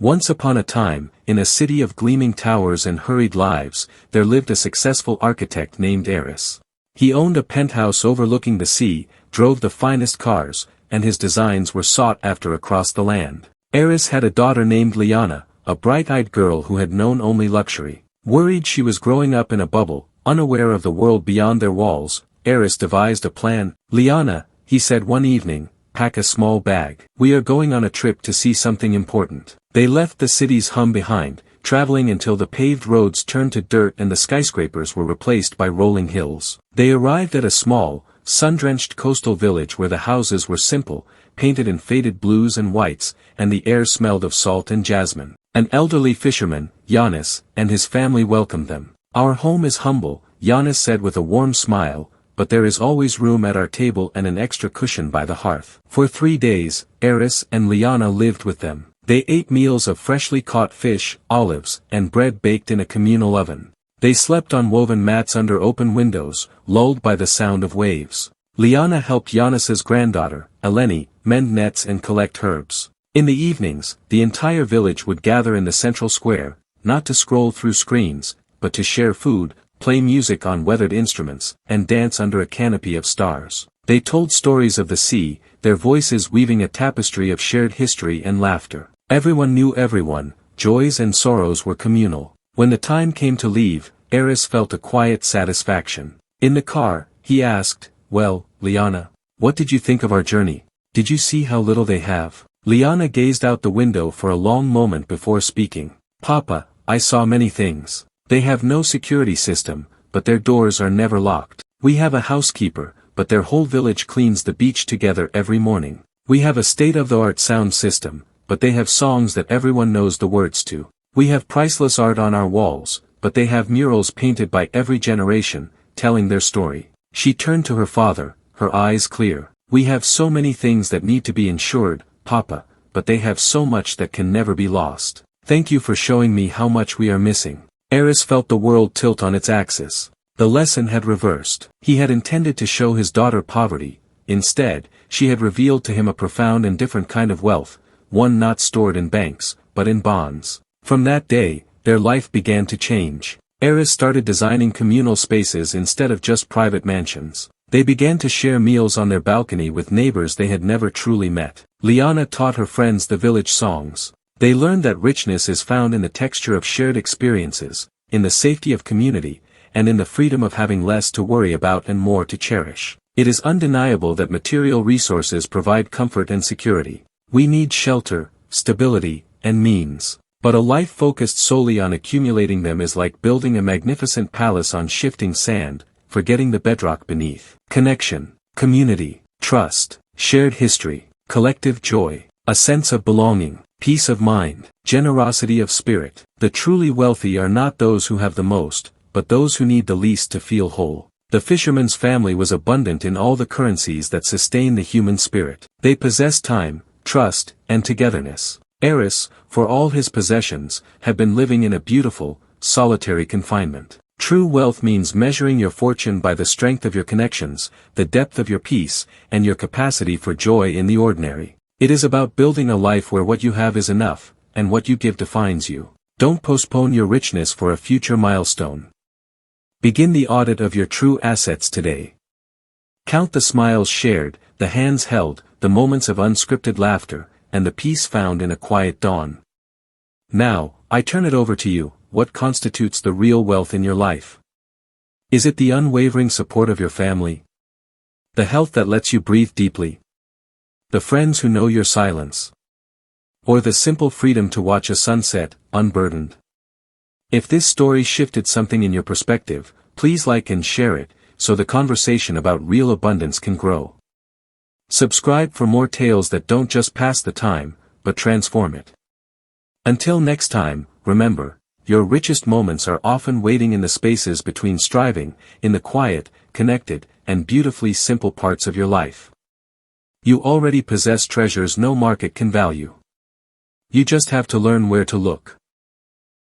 Once upon a time, in a city of gleaming towers and hurried lives, there lived a successful architect named Aris. He owned a penthouse overlooking the sea, drove the finest cars, and his designs were sought after across the land. Aris had a daughter named Liana, a bright-eyed girl who had known only luxury. Worried she was growing up in a bubble, unaware of the world beyond their walls, Aris devised a plan. "Liana," he said one evening, "pack a small bag. We are going on a trip to see something important." They left the city's hum behind, traveling until the paved roads turned to dirt and the skyscrapers were replaced by rolling hills. They arrived at a small, sun-drenched coastal village where the houses were simple, painted in faded blues and whites, and the air smelled of salt and jasmine. An elderly fisherman, Giannis, and his family welcomed them. "Our home is humble," Giannis said with a warm smile, "but there is always room at our table and an extra cushion by the hearth." For 3 days, Aris and Liana lived with them. They ate meals of freshly caught fish, olives, and bread baked in a communal oven. They slept on woven mats under open windows, lulled by the sound of waves. Liana helped Giannis's granddaughter, Eleni, mend nets and collect herbs. In the evenings, the entire village would gather in the central square, not to scroll through screens, but to share food, play music on weathered instruments, and dance under a canopy of stars. They told stories of the sea, their voices weaving a tapestry of shared history and laughter. Everyone knew everyone, joys and sorrows were communal. When the time came to leave, Aris felt a quiet satisfaction. In the car, he asked, "Well, Liana, what did you think of our journey? Did you see how little they have?" Liana gazed out the window for a long moment before speaking. "Papa, I saw many things. They have no security system, but their doors are never locked. We have a housekeeper, but their whole village cleans the beach together every morning. We have a state-of-the-art sound system, but they have songs that everyone knows the words to. We have priceless art on our walls, but they have murals painted by every generation, telling their story." She turned to her father, her eyes clear. "We have so many things that need to be insured, Papa, but they have so much that can never be lost. Thank you for showing me how much we are missing." Aris felt the world tilt on its axis. The lesson had reversed. He had intended to show his daughter poverty. Instead, she had revealed to him a profound and different kind of wealth, one not stored in banks, but in bonds. From that day, their life began to change. Aris started designing communal spaces instead of just private mansions. They began to share meals on their balcony with neighbors they had never truly met. Liana taught her friends the village songs. They learned that richness is found in the texture of shared experiences, in the safety of community, and in the freedom of having less to worry about and more to cherish. It is undeniable that material resources provide comfort and security. We need shelter, stability, and means. But a life focused solely on accumulating them is like building a magnificent palace on shifting sand, forgetting the bedrock beneath. Connection, community, trust, shared history, collective joy, a sense of belonging, peace of mind, generosity of spirit. The truly wealthy are not those who have the most, but those who need the least to feel whole. The fisherman's family was abundant in all the currencies that sustain the human spirit. They possessed time, trust, and togetherness. Aris, for all his possessions, had been living in a beautiful, solitary confinement. True wealth means measuring your fortune by the strength of your connections, the depth of your peace, and your capacity for joy in the ordinary. It is about building a life where what you have is enough, and what you give defines you. Don't postpone your richness for a future milestone. Begin the audit of your true assets today. Count the smiles shared, the hands held, the moments of unscripted laughter, and the peace found in a quiet dawn. Now, I turn it over to you. What constitutes the real wealth in your life? Is it the unwavering support of your family? The health that lets you breathe deeply? The friends who know your silence? Or the simple freedom to watch a sunset, unburdened? If this story shifted something in your perspective, please like and share it, so the conversation about real abundance can grow. Subscribe for more tales that don't just pass the time, but transform it. Until next time, remember, your richest moments are often waiting in the spaces between striving, in the quiet, connected, and beautifully simple parts of your life. You already possess treasures no market can value. You just have to learn where to look.